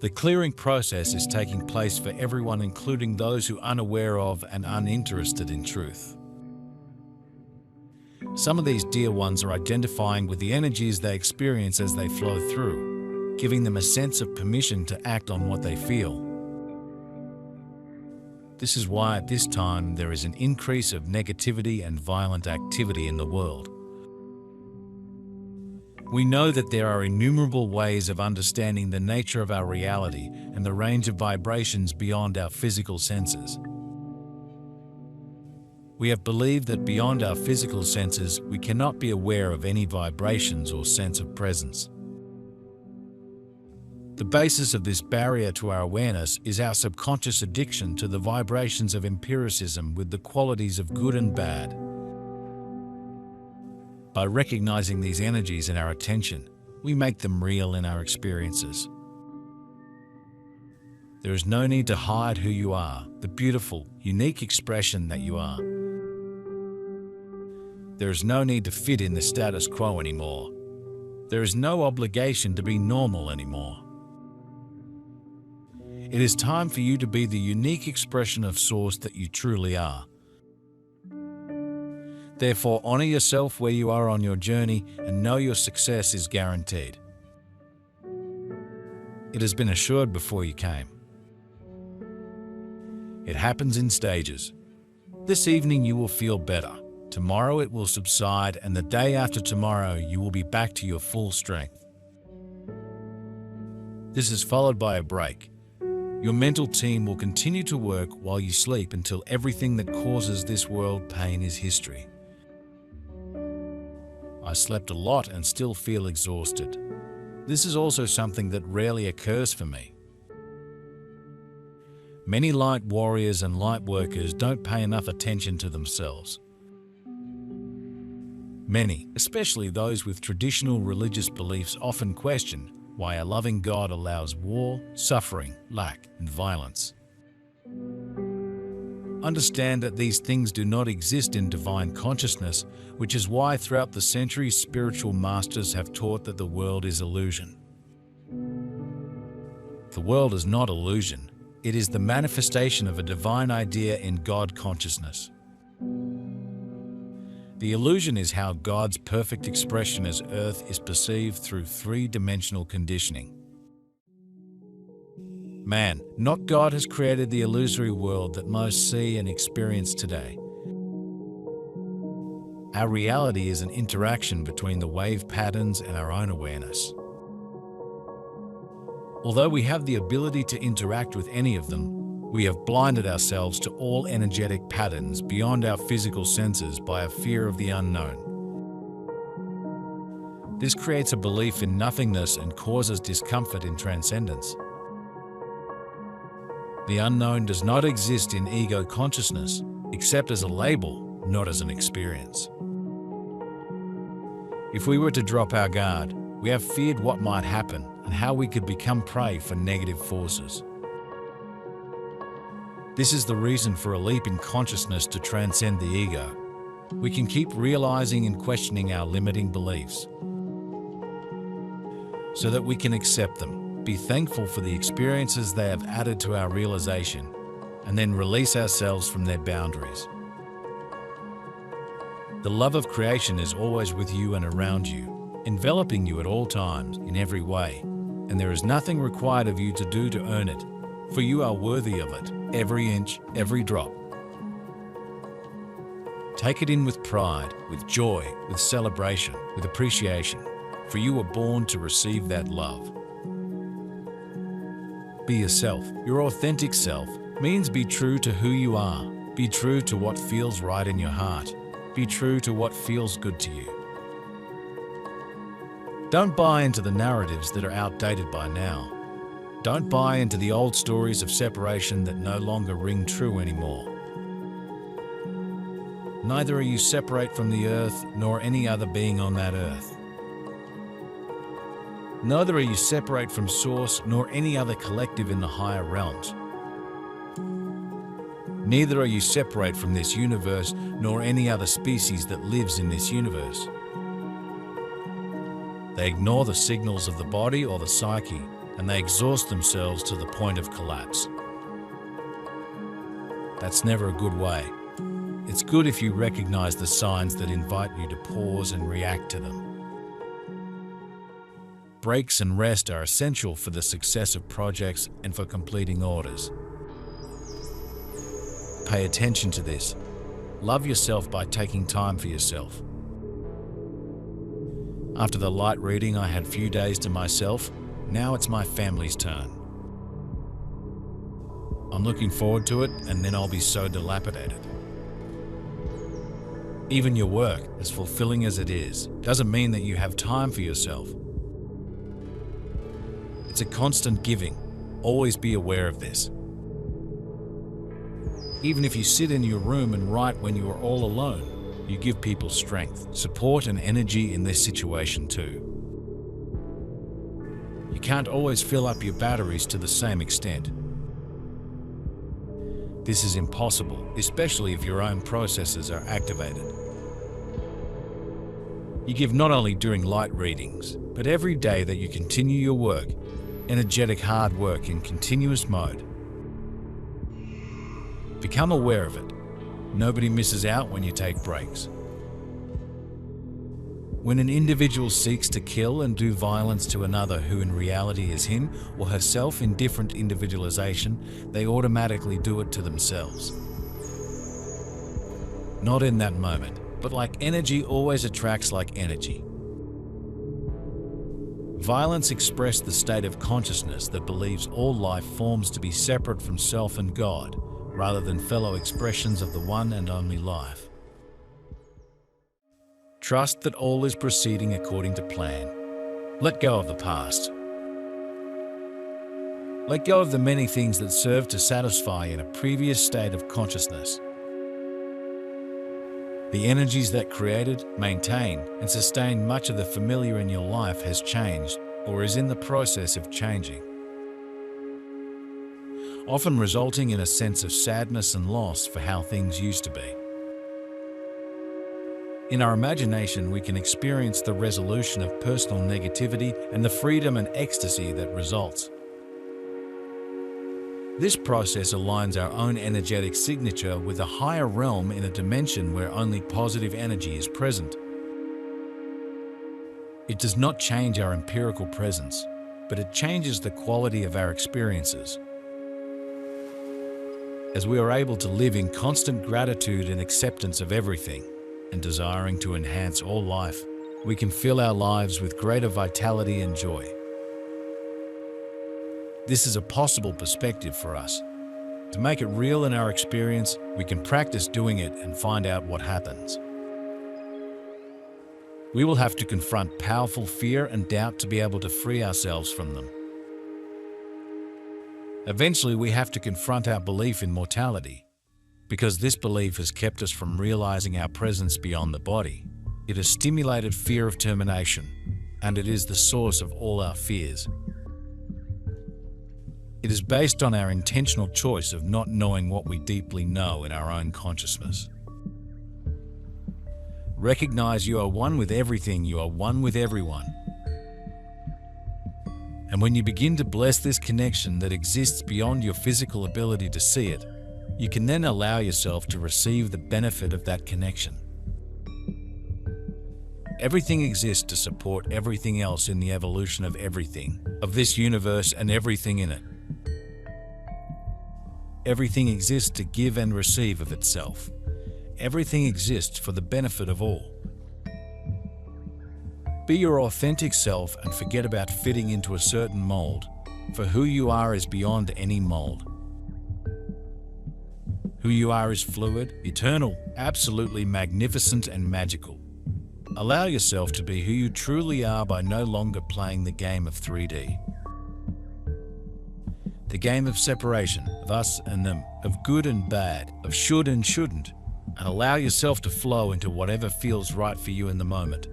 The clearing process is taking place for everyone, including those who are unaware of and uninterested in truth. Some of these dear ones are identifying with the energies they experience as they flow through, giving them a sense of permission to act on what they feel. This is why at this time there is an increase of negativity and violent activity in the world. We know that there are innumerable ways of understanding the nature of our reality and the range of vibrations beyond our physical senses. We have believed that beyond our physical senses, we cannot be aware of any vibrations or sense of presence. The basis of this barrier to our awareness is our subconscious addiction to the vibrations of empiricism with the qualities of good and bad. By recognizing these energies in our attention, we make them real in our experiences. There is no need to hide who you are, the beautiful, unique expression that you are. There is no need to fit in the status quo anymore. There is no obligation to be normal anymore. It is time for you to be the unique expression of Source that you truly are. Therefore, honor yourself where you are on your journey and know your success is guaranteed. It has been assured before you came. It happens in stages. This evening you will feel better. Tomorrow it will subside, and the day after tomorrow you will be back to your full strength. This is followed by a break. Your mental team will continue to work while you sleep until everything that causes this world pain is history. I slept a lot and still feel exhausted. This is also something that rarely occurs for me. Many light warriors and light workers don't pay enough attention to themselves. Many, especially those with traditional religious beliefs, often question why a loving God allows war, suffering, lack, and violence. Understand that these things do not exist in divine consciousness, which is why throughout the centuries spiritual masters have taught that the world is illusion. The world is not illusion. It is the manifestation of a divine idea in God consciousness. The illusion is how God's perfect expression as Earth is perceived through three-dimensional conditioning. Man, not God, has created the illusory world that most see and experience today. Our reality is an interaction between the wave patterns and our own awareness. Although we have the ability to interact with any of them, we have blinded ourselves to all energetic patterns beyond our physical senses by a fear of the unknown. This creates a belief in nothingness and causes discomfort in transcendence. The unknown does not exist in ego consciousness, except as a label, not as an experience. If we were to drop our guard, we have feared what might happen and how we could become prey for negative forces. This is the reason for a leap in consciousness to transcend the ego. We can keep realizing and questioning our limiting beliefs so that we can accept them, be thankful for the experiences they have added to our realization, and then release ourselves from their boundaries. The love of creation is always with you and around you, enveloping you at all times, in every way, and there is nothing required of you to do to earn it, for you are worthy of it, every inch, every drop. Take it in with pride, with joy, with celebration, with appreciation, for you were born to receive that love. Be yourself. Your authentic self means be true to who you are. Be true to what feels right in your heart. Be true to what feels good to you. Don't buy into the narratives that are outdated by now. Don't buy into the old stories of separation that no longer ring true anymore. Neither are you separate from the earth nor any other being on that earth. Neither are you separate from Source nor any other collective in the higher realms. Neither are you separate from this universe nor any other species that lives in this universe. They ignore the signals of the body or the psyche and they exhaust themselves to the point of collapse. That's never a good way. It's good if you recognize the signs that invite you to pause and react to them. Breaks and rest are essential for the success of projects and for completing orders. Pay attention to this. Love yourself by taking time for yourself. After the light reading, I had few days to myself. Now it's my family's turn. I'm looking forward to it, and then I'll be so dilapidated. Even your work, as fulfilling as it is, doesn't mean that you have time for yourself. It's a constant giving. Always be aware of this. Even if you sit in your room and write when you are all alone, you give people strength, support, and energy in this situation too. You can't always fill up your batteries to the same extent. This is impossible, especially if your own processes are activated. You give not only during light readings, but every day that you continue your work, energetic hard work in continuous mode. Become aware of it. Nobody misses out when you take breaks. When an individual seeks to kill and do violence to another who in reality is him or herself in different individualization, they automatically do it to themselves. Not in that moment, but like energy always attracts like energy. Violence expressed the state of consciousness that believes all life forms to be separate from self and God, rather than fellow expressions of the one and only life. Trust that all is proceeding according to plan. Let go of the past. Let go of the many things that serve to satisfy in a previous state of consciousness. The energies that created, maintained, and sustained much of the familiar in your life has changed or is in the process of changing, often resulting in a sense of sadness and loss for how things used to be. In our imagination, we can experience the resolution of personal negativity and the freedom and ecstasy that results. This process aligns our own energetic signature with a higher realm in a dimension where only positive energy is present. It does not change our empirical presence, but it changes the quality of our experiences. As we are able to live in constant gratitude and acceptance of everything, and desiring to enhance all life, we can fill our lives with greater vitality and joy. This is a possible perspective for us. To make it real in our experience, we can practice doing it and find out what happens. We will have to confront powerful fear and doubt to be able to free ourselves from them. Eventually, we have to confront our belief in mortality, because this belief has kept us from realizing our presence beyond the body. It has stimulated fear of termination, and it is the source of all our fears. It is based on our intentional choice of not knowing what we deeply know in our own consciousness. Recognize you are one with everything, you are one with everyone. And when you begin to bless this connection that exists beyond your physical ability to see it, you can then allow yourself to receive the benefit of that connection. Everything exists to support everything else in the evolution of everything, of this universe and everything in it. Everything exists to give and receive of itself. Everything exists for the benefit of all. Be your authentic self and forget about fitting into a certain mold, for who you are is beyond any mold. Who you are is fluid, eternal, absolutely magnificent and magical. Allow yourself to be who you truly are by no longer playing the game of 3D. The game of separation, of us and them, of good and bad, of should and shouldn't, and allow yourself to flow into whatever feels right for you in the moment.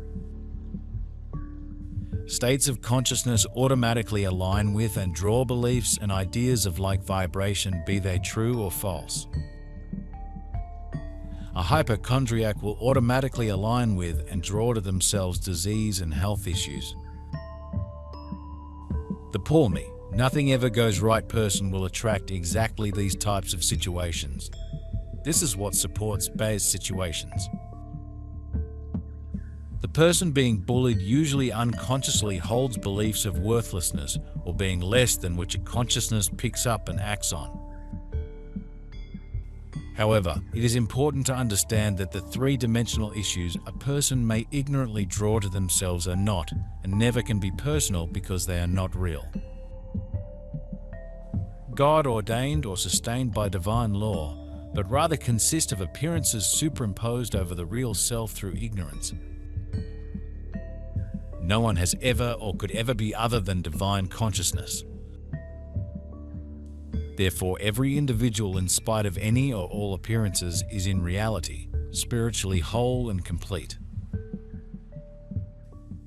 States of consciousness automatically align with and draw beliefs and ideas of like vibration, be they true or false. A hypochondriac will automatically align with and draw to themselves disease and health issues. The poor me, nothing ever goes right person will attract exactly these types of situations. This is what supports bad situations. The person being bullied usually unconsciously holds beliefs of worthlessness or being less than which a consciousness picks up and acts on. However, it is important to understand that the three-dimensional issues a person may ignorantly draw to themselves are not and never can be personal because they are not real. God ordained or sustained by divine law, but rather consist of appearances superimposed over the real self through ignorance. No one has ever or could ever be other than divine consciousness. Therefore, every individual, in spite of any or all appearances, is in reality spiritually whole and complete.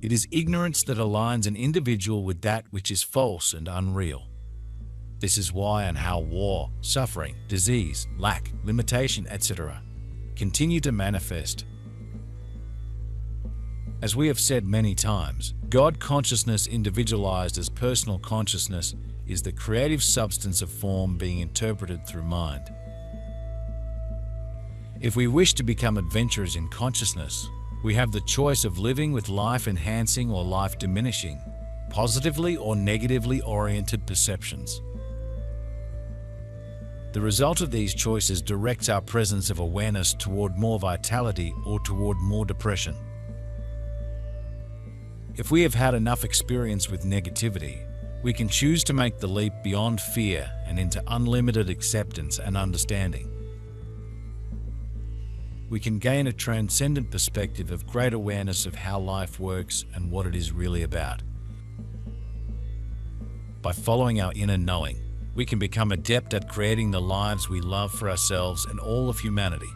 It is ignorance that aligns an individual with that which is false and unreal. This is why and how war, suffering, disease, lack, limitation, etc. continue to manifest. As we have said many times, God consciousness individualized as personal consciousness is the creative substance of form being interpreted through mind. If we wish to become adventurers in consciousness, we have the choice of living with life-enhancing or life-diminishing, positively or negatively oriented perceptions. The result of these choices directs our presence of awareness toward more vitality or toward more depression. If we have had enough experience with negativity, we can choose to make the leap beyond fear and into unlimited acceptance and understanding. We can gain a transcendent perspective of great awareness of how life works and what it is really about. By following our inner knowing, we can become adept at creating the lives we love for ourselves and all of humanity.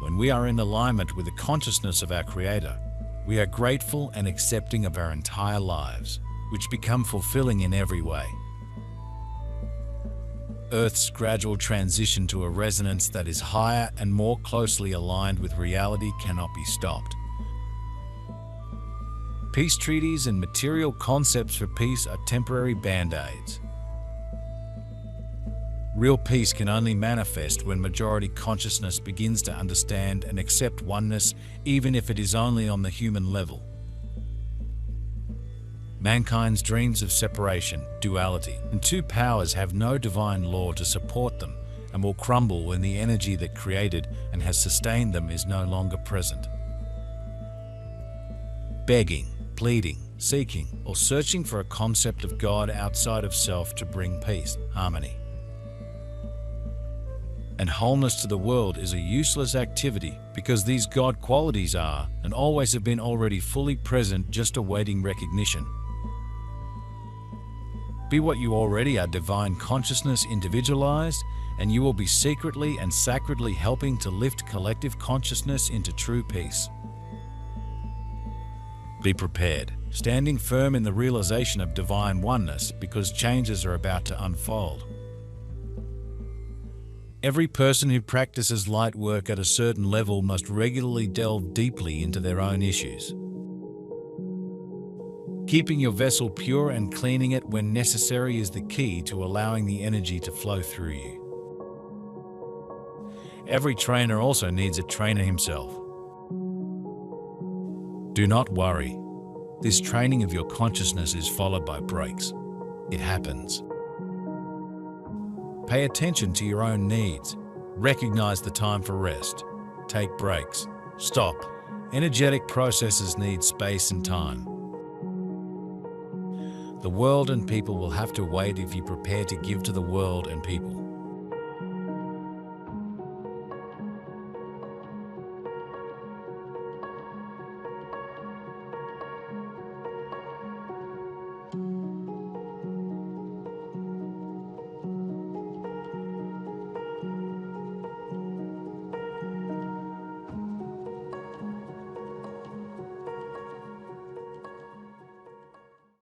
When we are in alignment with the consciousness of our Creator, we are grateful and accepting of our entire lives, which become fulfilling in every way. Earth's gradual transition to a resonance that is higher and more closely aligned with reality cannot be stopped. Peace treaties and material concepts for peace are temporary band-aids. Real peace can only manifest when majority consciousness begins to understand and accept oneness, even if it is only on the human level. Mankind's dreams of separation, duality, and two powers have no divine law to support them and will crumble when the energy that created and has sustained them is no longer present. Begging, pleading, seeking, or searching for a concept of God outside of self to bring peace, harmony, and wholeness to the world is a useless activity because these God qualities are and always have been already fully present, just awaiting recognition. Be what you already are, divine consciousness individualized, and you will be secretly and sacredly helping to lift collective consciousness into true peace. Be prepared, standing firm in the realization of divine oneness because changes are about to unfold. Every person who practices light work at a certain level must regularly delve deeply into their own issues. Keeping your vessel pure and cleaning it when necessary is the key to allowing the energy to flow through you. Every trainer also needs a trainer himself. Do not worry. This training of your consciousness is followed by breaks. It happens. Pay attention to your own needs. Recognize the time for rest. Take breaks. Stop. Energetic processes need space and time. The world and people will have to wait if you prepare to give to the world and people.